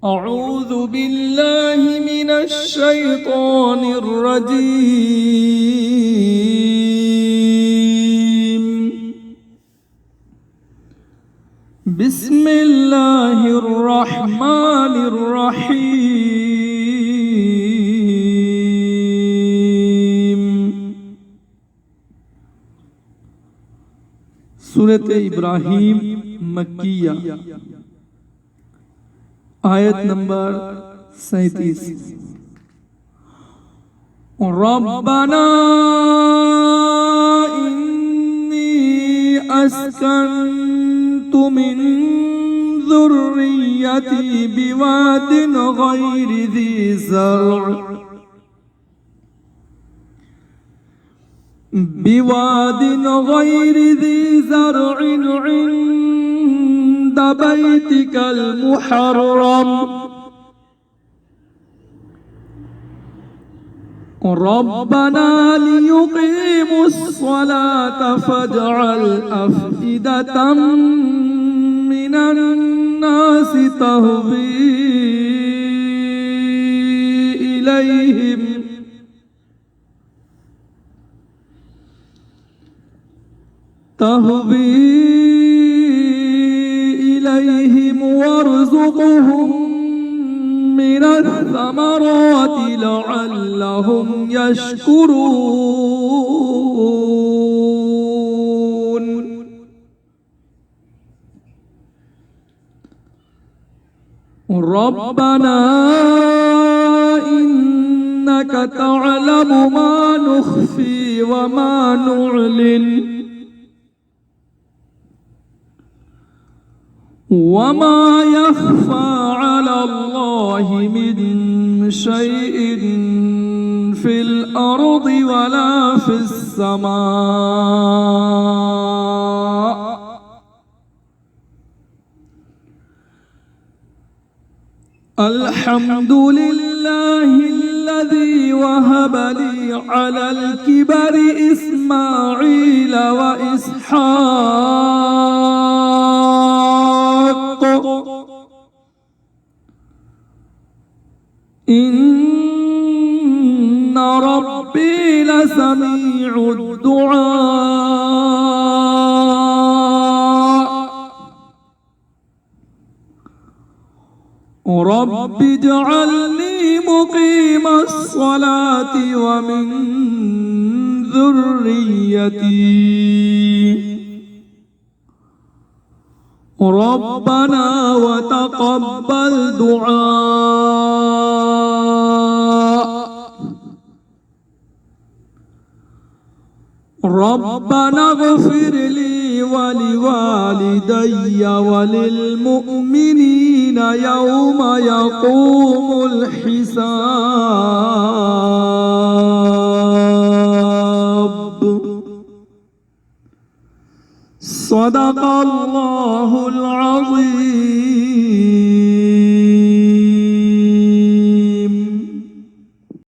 أعوذ بالله من الشيطان الرجيم. بسم الله الرحمن الرحيم. सूरत इब्राहिम मक्किया आयत नंबर 37। रब्बना इन्नी अस्कन्तु मिन ज़ुर्रिय्यती बिवादिन गैरि ज़ी ज़र्अ عند بيتك المحرم ربنا ليقيموا الصلاة فاجعل أفئدة من الناس تهوي إليهم وارزقهم من الثمرات لعلهم يشكرون. ربنا إنك تعلم ما نخفي وما نعلن وما يخفى على الله من شيء في الأرض ولا في السماء. الحمد لله الذي وهب لي على الكبر إسماعيل وإسحاق إن ربي لسميع الدعاء. رب اجعلني مقيم الصلاة ومن ذريتي ربنا وتقبل دعاء. ربنا اغفر لي ولوالدي وللمؤمنين يوم يقوم الحساب. صدق الله العظيم.